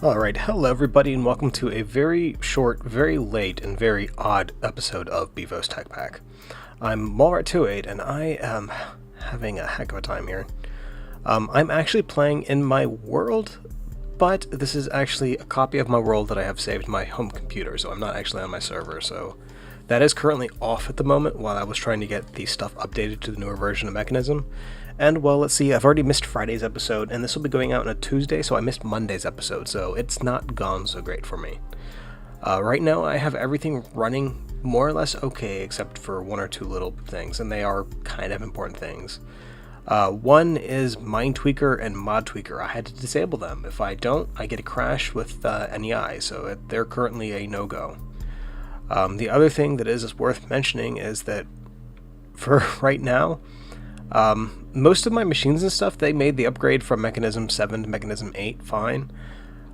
Alright, hello everybody and welcome to a very short, very late, and very odd episode of Bevo's Tech Pack. I'm Malrat28 and I am having a heck of a time here. I'm actually playing in my world, but this is actually a copy of my world that I have saved to my home computer, so I'm not actually on my server, so that is currently off at the moment while I was trying to get the stuff updated to the newer version of Mechanism. And, well, let's see, I've already missed Friday's episode, and this will be going out on a Tuesday, so I missed Monday's episode, so it's not gone so great for me. Right now, I have everything running more or less okay, except for one or two little things, and they are kind of important things. One is MineTweaker and ModTweaker. I had to disable them. If I don't, I get a crash with NEI, so they're currently a no-go. The other thing that is worth mentioning is that for right now, most of my machines and stuff, they made the upgrade from Mechanism 7 to Mechanism 8 fine.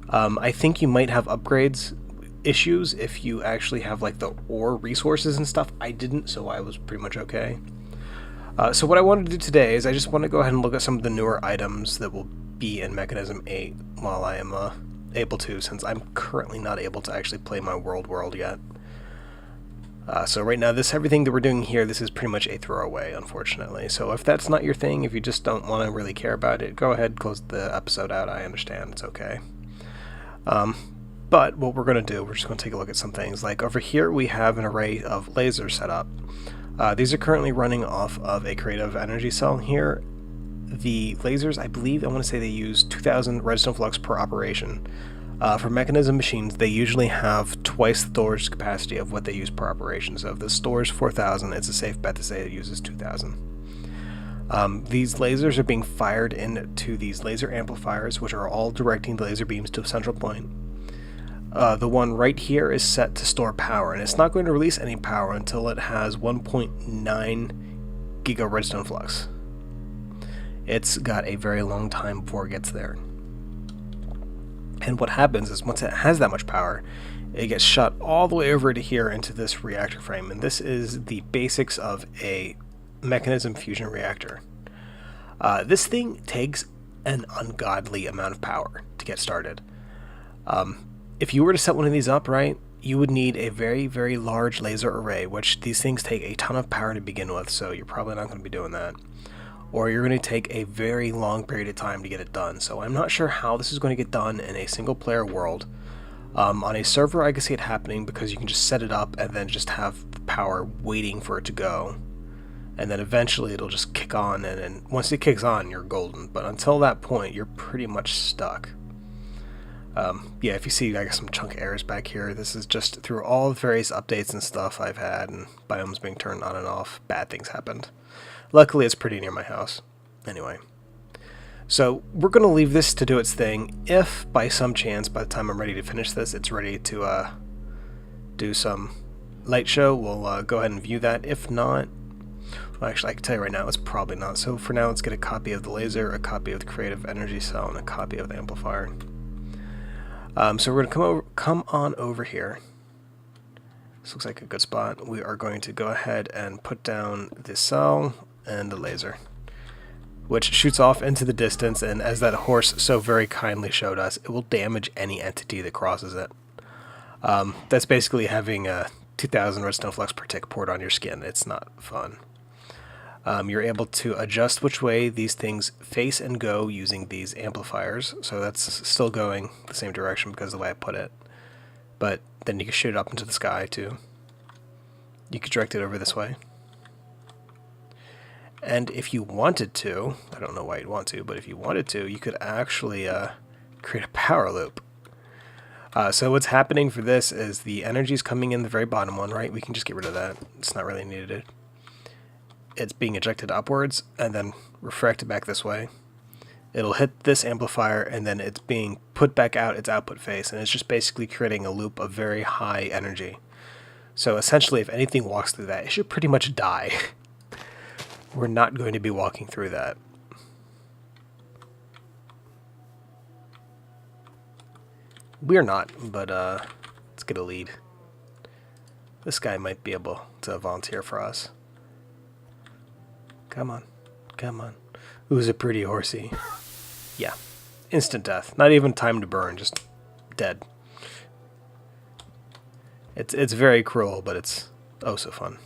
I think you might have upgrades issues if you actually have like the ore resources and stuff. I didn't, so I was pretty much okay. So what I wanted to do today is I just want to go ahead and look at some of the newer items that will be in Mechanism 8 while I am able to, since I'm currently not able to actually play my world yet. So right now, everything that we're doing here, this is pretty much a throwaway, unfortunately. So if that's not your thing, if you just don't want to really care about it, go ahead, close the episode out. I understand, it's okay. But what we're going to do, we're just going to take a look at some things. Like over here, we have an array of lasers set up. These are currently running off of a creative energy cell here. The lasers, I believe, I want to say they use 2,000 redstone flux per operation. For Mechanism machines, they usually have twice the storage capacity of what they use per operation. So if the storage 4,000, it's a safe bet to say it uses 2,000. These lasers are being fired into these laser amplifiers, which are all directing the laser beams to a central point. The one right here is set to store power, and it's not going to release any power until it has 1.9 giga redstone flux. It's got a very long time before it gets there. And what happens is once it has that much power, it gets shot all the way over to here into this reactor frame. And this is the basics of a Mechanism fusion reactor. This thing takes an ungodly amount of power to get started. If you were to set one of these up, right, you would need a very, very large laser array, which these things take a ton of power to begin with, so you're probably not going to be doing that. Or you're going to take a very long period of time to get it done. So I'm not sure how this is going to get done in a single player world. On a server, I can see it happening because you can just set it up and then just have the power waiting for it to go. And then eventually it'll just kick on, and then once it kicks on, you're golden. But until that point, you're pretty much stuck. Yeah, if you see, I got some chunk errors back here. This is just through all the various updates and stuff I've had, and biomes being turned on and off, bad things happened. Luckily, it's pretty near my house. Anyway. So, we're going to leave this to do its thing. If, by some chance, by the time I'm ready to finish this, it's ready to do some light show, we'll go ahead and view that. If not, well, actually, I can tell you right now, it's probably not. So, for now, let's get a copy of the laser, a copy of the creative energy cell, and a copy of the amplifier. So, we're going to come on over here. This looks like a good spot. We are going to go ahead and put down the cell and the laser, which shoots off into the distance, and as that horse so very kindly showed us, it will damage any entity that crosses it. That's basically having a 2,000 redstone flux per tick poured on your skin. It's not fun. You're able to adjust which way these things face and go using these amplifiers, so that's still going the same direction because of the way I put it. But then you can shoot it up into the sky too. You could direct it over this way. And if you wanted to, I don't know why you'd want to, but if you wanted to, you could actually create a power loop. So what's happening for this is the energy's coming in the very bottom one, right? We can just get rid of that. It's not really needed. It's being ejected upwards and then refracted back this way. It'll hit this amplifier, and then it's being put back out its output face, and it's just basically creating a loop of very high energy. So essentially, if anything walks through that, it should pretty much die. We're not going to be walking through that. We're not, but let's get a lead. This guy might be able to volunteer for us. Come on. Come on. Who's a pretty horsey? Yeah. Instant death. Not even time to burn, just dead. It's very cruel, but it's oh so fun.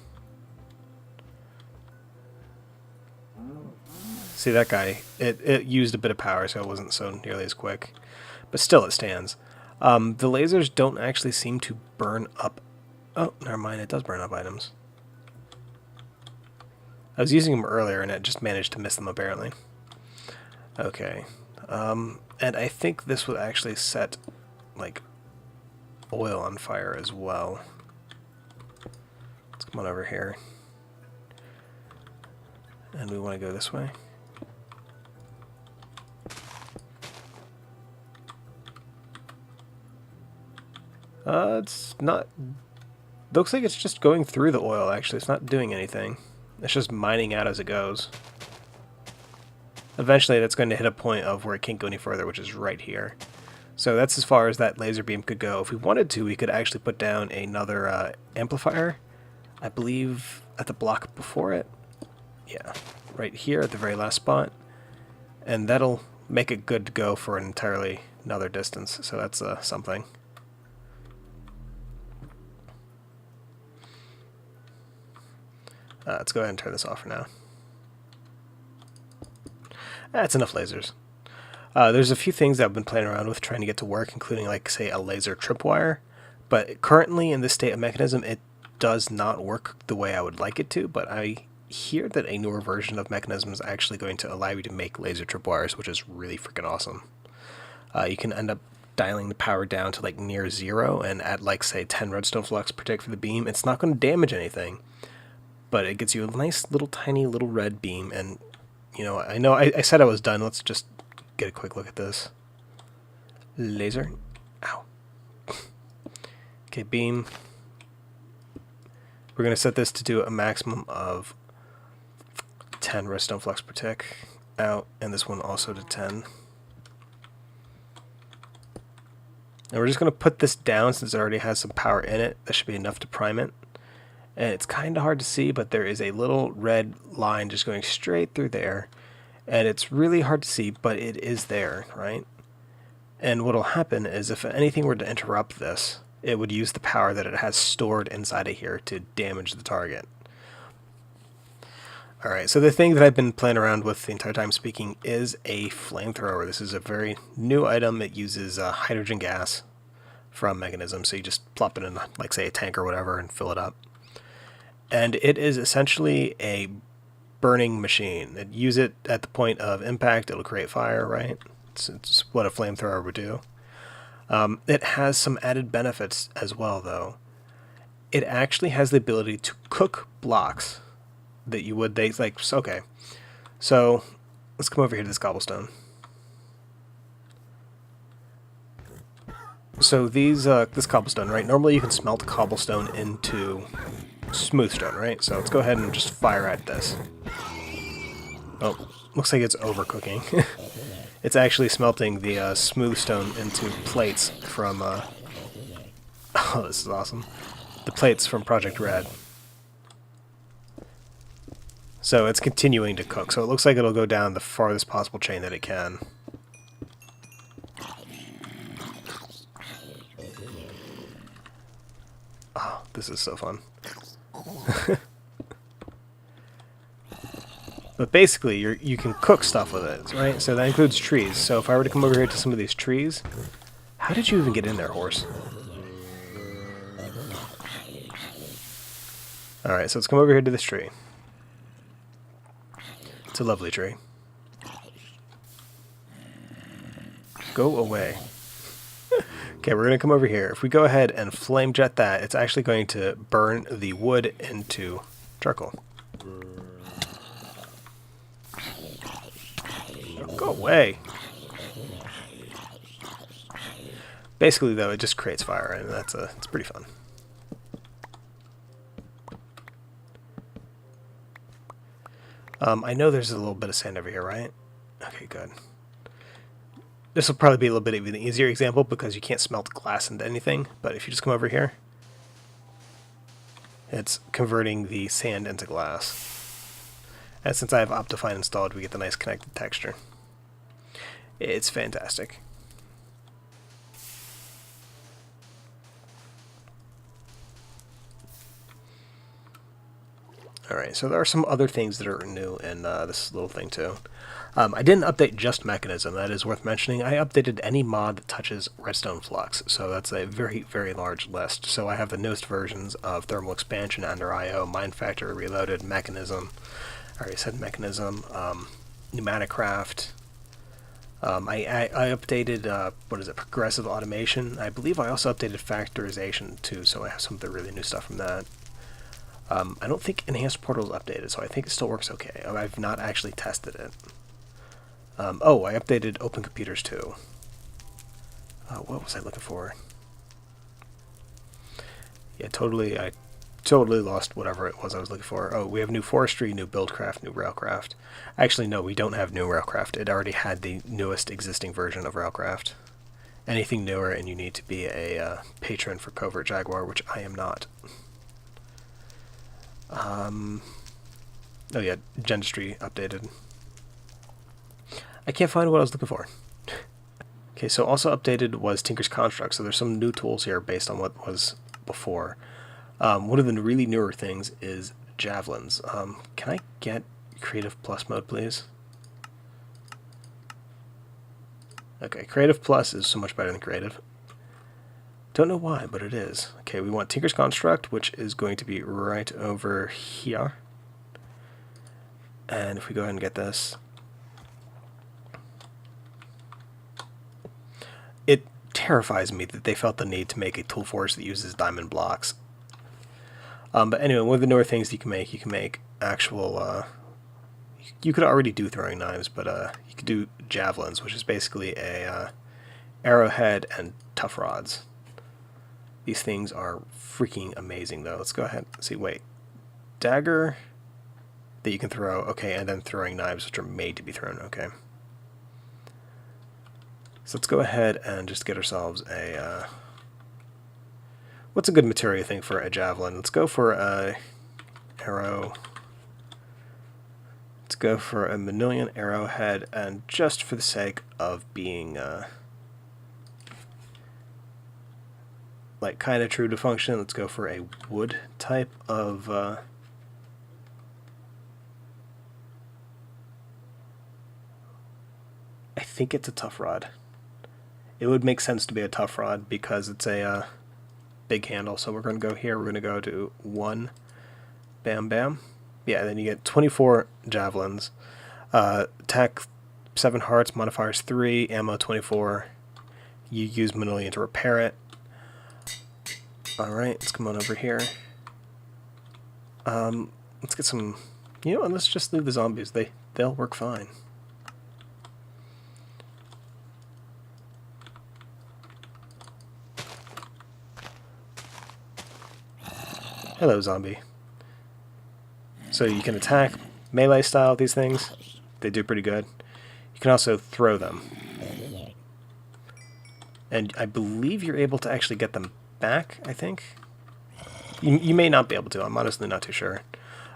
See that guy? It used a bit of power, so it wasn't so nearly as quick, but still it stands. The lasers don't actually seem to burn up. Oh, never mind. It does burn up items. I was using them earlier, and it just managed to miss them apparently. Okay, and I think this would actually set like oil on fire as well. Let's come on over here. And we want to go this way. It's not... Looks like it's just going through the oil, actually. It's not doing anything. It's just mining out as it goes. Eventually, that's going to hit a point of where it can't go any further, which is right here. So that's as far as that laser beam could go. If we wanted to, we could actually put down another amplifier. I believe at the block before it. Yeah, right here at the very last spot. And that'll make it good to go for an entirely another distance. So that's something. Let's go ahead and turn this off for now. That's enough lasers. There's a few things that I've been playing around with trying to get to work, including, like, say, a laser tripwire. But currently, in this state of mechanism, it does not work the way I would like it to. But I hear that a newer version of mechanism is actually going to allow you to make laser tripwires, which is really freaking awesome. You can end up dialing the power down to, like, near 0 and at, like, say, 10 redstone flux per tick for the beam. It's not going to damage anything, but it gets you a nice little tiny little red beam. And you know I said I was done. Let's just get a quick look at this laser. Ow. Okay, beam. We're going to set this to do a maximum of 10 redstone flux per tick out, and this one also to 10. And we're just going to put this down since it already has some power in it. That should be enough to prime it. And it's kind of hard to see, but there is a little red line just going straight through there. And it's really hard to see, but it is there, right? And what will happen is if anything were to interrupt this, it would use the power that it has stored inside of here to damage the target. Alright, so the thing that I've been playing around with the entire time speaking is a flamethrower. This is a very new item. It uses hydrogen gas from mechanism, so you just plop it in, like, say, a tank or whatever and fill it up. And it is essentially a burning machine. It use it at the point of impact, it'll create fire, right? It's what a flamethrower would do. It has some added benefits as well, though. It actually has the ability to cook blocks that you would, okay. So, let's come over here to this cobblestone. So this cobblestone, right? Normally you can smelt cobblestone into smooth stone, right? So let's go ahead and just fire at this. Oh, looks like it's overcooking. It's actually smelting the smooth stone into plates from, oh, this is awesome. The plates from Project Red. So it's continuing to cook, so it looks like it'll go down the farthest possible chain that it can. Oh, this is so fun. But basically, you can cook stuff with it, right? So that includes trees. So if I were to come over here to some of these trees... How did you even get in there, horse? Alright, so let's come over here to this tree. It's a lovely tree. Go away. Okay, we're going to come over here. If we go ahead and flame jet that, it's actually going to burn the wood into charcoal. Go away. Basically, though, it just creates fire, and it's pretty fun. I know there's a little bit of sand over here, right? Okay, good. This will probably be a little bit of an easier example because you can't smelt glass into anything, but if you just come over here, it's converting the sand into glass. And since I have Optifine installed, we get the nice connected texture. It's fantastic. Alright, so there are some other things that are new in this little thing too. I didn't update just Mechanism, that is worth mentioning. I updated any mod that touches Redstone Flux, so that's a very, very large list. So I have the newest versions of Thermal Expansion, Under IO, MineFactor, Reloaded, Mechanism. I already said Mechanism, Pneumaticraft. I updated, Progressive Automation. I believe I also updated Factorization too, so I have some of the really new stuff from that. I don't think Enhanced Portal is updated, so I think it still works okay. I've not actually tested it. Oh, I updated Open Computers too. What was I looking for? Yeah, I totally lost whatever it was I was looking for. Oh, we have new Forestry, new Buildcraft, new Railcraft. Actually, no, we don't have new Railcraft. It already had the newest existing version of Railcraft. Anything newer, and you need to be a patron for Covert Jaguar, which I am not. Oh yeah, Gendustry updated. I can't find what I was looking for. Okay, so also updated was Tinker's Construct, so there's some new tools here based on what was before. One of the really newer things is Javelins. Can I get Creative Plus mode, please? Okay, Creative Plus is so much better than Creative. Don't know why, but it is. Okay, we want Tinker's Construct, which is going to be right over here. And if we go ahead and get this, it terrifies me that they felt the need to make a tool forge that uses diamond blocks. But anyway, one of the newer things you can make actual, you could already do throwing knives, but you could do javelins, which is basically a arrowhead and tough rods. These things are freaking amazing, though. Let's go ahead and see. Wait. Dagger that you can throw. Okay, and then throwing knives, which are made to be thrown. Okay. So let's go ahead and just get ourselves a... what's a good material thing for a javelin? Let's go for a arrow. Let's go for a manilian arrowhead, and just for the sake of being... like kind of true to function, let's go for a wood type of I think it's a tough rod. It would make sense to be a tough rod because it's a big handle. So we're going to go here, we're going to go to 1, bam bam. Yeah, then you get 24 javelins, attack 7 hearts, modifiers 3, ammo 24. You use manilian to repair it. Alright, let's come on over here. Let's get some... You know what, let's just leave the zombies. They'll work fine. Hello, zombie. So you can attack melee style these things. They do pretty good. You can also throw them. And I believe you're able to actually get them back, I think. You may not be able to. I'm honestly not too sure.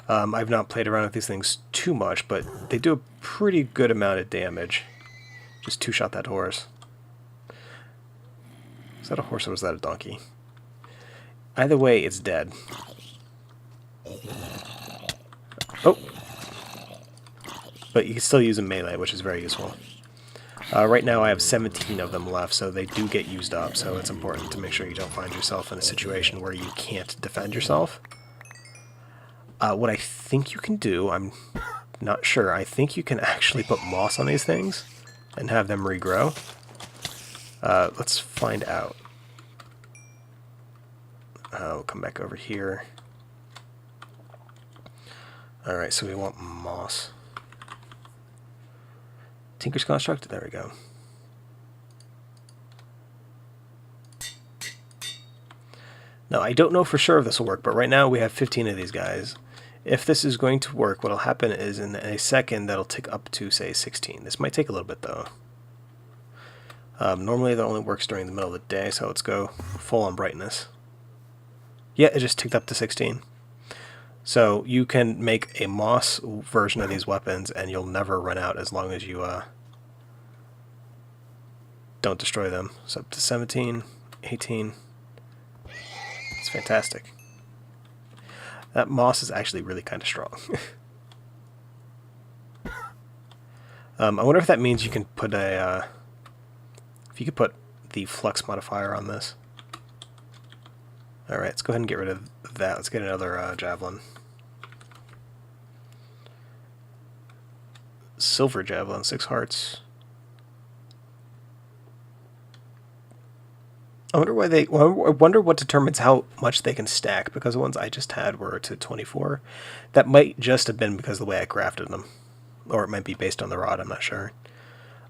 I've not played around with these things too much, but they do a pretty good amount of damage. Just two-shot that horse. Is that a horse or was that a donkey? Either way, it's dead. Oh! But you can still use a melee, which is very useful. Right now I have 17 of them left, so they do get used up, so it's important to make sure you don't find yourself in a situation where you can't defend yourself. What I think you can do, I'm not sure, I think you can actually put moss on these things and have them regrow. Let's find out. We'll come back over here. Alright, so we want moss. Tinker's Construct? There we go. Now, I don't know for sure if this will work, but right now we have 15 of these guys. If this is going to work, what will happen is in a second that'll tick up to, say, 16. This might take a little bit, though. Normally that only works during the middle of the day, so let's go full on brightness. Yeah, it just ticked up to 16. So you can make a moss version of these weapons and you'll never run out as long as you don't destroy them. So up to 17, 18. It's fantastic. That moss is actually really kind of strong. I wonder if that means you can put a... if you could put the flux modifier on this. Alright, let's go ahead and get rid of that. Let's get another javelin. Silver javelin, 6 hearts. I wonder why they... well, I wonder what determines how much they can stack, because the ones I just had were to 24. That might just have been because of the way I crafted them. Or it might be based on the rod, I'm not sure.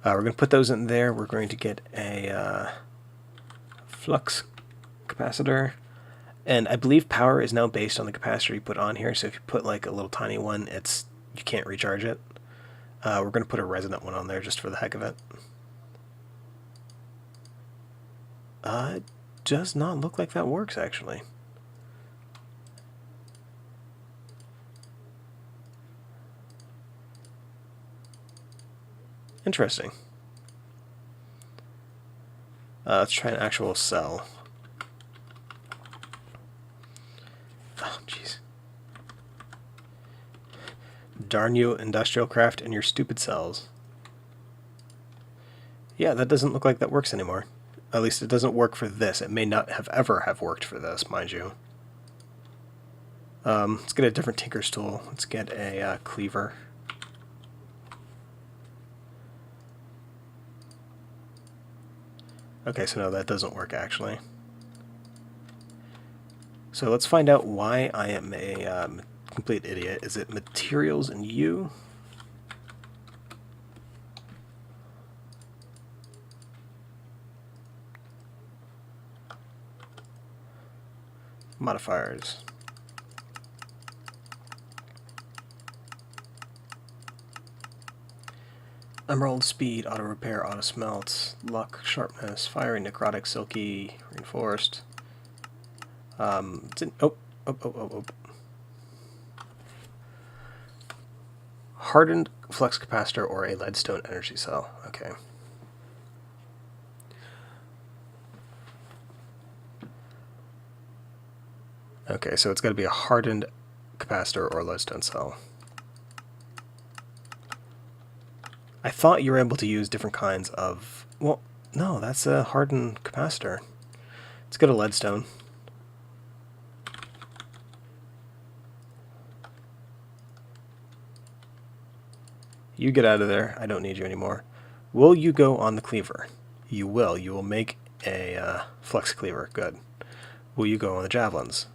We're going to put those in there. We're going to get a flux capacitor. And I believe power is now based on the capacitor you put on here, so if you put like a little tiny one, you can't recharge it. We're going to put a resonant one on there just for the heck of it. It does not look like that works, actually. Interesting. Let's try an actual cell. Oh, jeez. Darn you, Industrial Craft, and your stupid cells. Yeah, that doesn't look like that works anymore. At least it doesn't work for this. It may not have ever have worked for this, mind you. Let's get a different Tinker's tool. Let's get a cleaver. Okay, so no, that doesn't work actually. So let's find out why I am a complete idiot. Is it materials and you? Modifiers. Emerald, speed, auto repair, auto smelt, luck, sharpness, fiery, necrotic, silky, reinforced. Hardened flux capacitor or a leadstone energy cell. Okay. Okay, so it's got to be a hardened capacitor or a leadstone cell. I thought you were able to use different kinds of... well, no, that's a hardened capacitor. Let's get a leadstone. You get out of there. I don't need you anymore. Will you go on the cleaver? You will. You will make a flux cleaver. Good. Will you go on the javelins?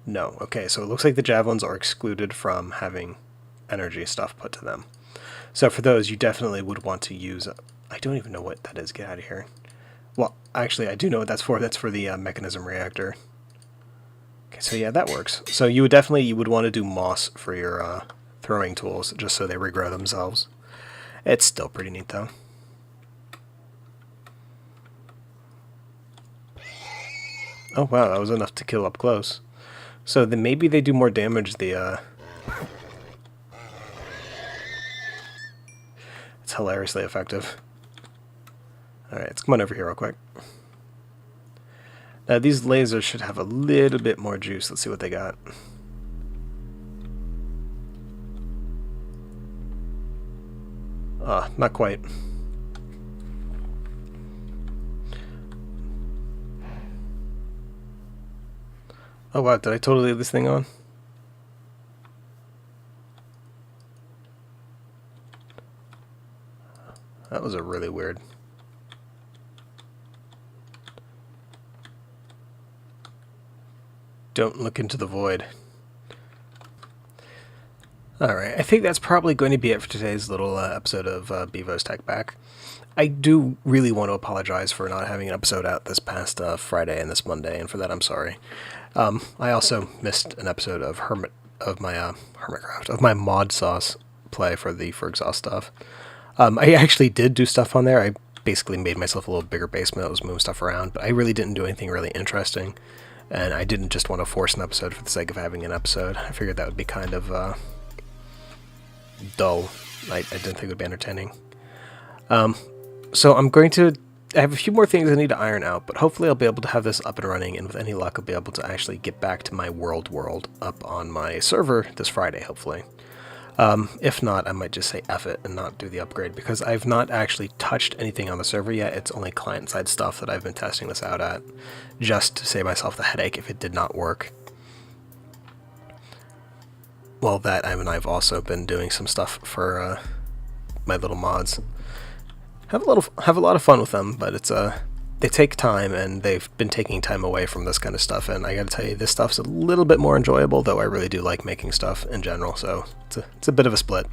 No. Okay, so it looks like the javelins are excluded from having energy stuff put to them. So for those, you definitely would want to use... I don't even know what that is. Get out of here. Well, actually, I do know what that's for. That's for the mechanism reactor. Okay, so yeah, that works. So you would want to do moss for your throwing tools, just so they regrow themselves. It's still pretty neat, though. Oh wow, that was enough to kill up close. So then maybe they do more damage. It's hilariously effective. Alright, let's come on over here real quick. Now these lasers should have a little bit more juice. Let's see what they got. Not quite. Oh wow, did I totally leave this thing on? That was a really weird. Don't look into the void. Alright, I think that's probably going to be it for today's little episode of Bevo's Tech Back. I do really want to apologize for not having an episode out this past Friday and this Monday, and for that I'm sorry. I also missed an episode of my mod sauce play for exhaust stuff. I actually did do stuff on there. I basically made myself a little bigger basement. I was moving stuff around, but I really didn't do anything really interesting, and I didn't just want to force an episode for the sake of having an episode. I figured that would be kind of dull. I didn't think it would be entertaining. So I'm going to I have a few more things I need to iron out, but hopefully I'll be able to have this up and running, and with any luck I'll be able to actually get back to my world up on my server this Friday, hopefully. If not, I might just say F it and not do the upgrade, because I've not actually touched anything on the server yet. It's only client-side stuff that I've been testing this out at, just to save myself the headache if it did not work. Well, that, I mean, I've also been doing some stuff for my little mods. Have a lot of fun with them, but it's they take time, and they've been taking time away from this kind of stuff, and I gotta tell you, this stuff's a little bit more enjoyable, though I really do like making stuff in general, so it's a bit of a split.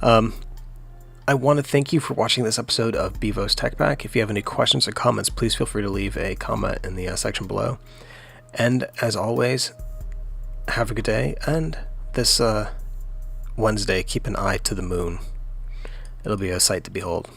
I want to thank you for watching this episode of Bevo's Tech Pack. If you have any questions or comments, please feel free to leave a comment in the section below. And as always, have a good day, and this Wednesday, keep an eye to the moon. It'll be a sight to behold.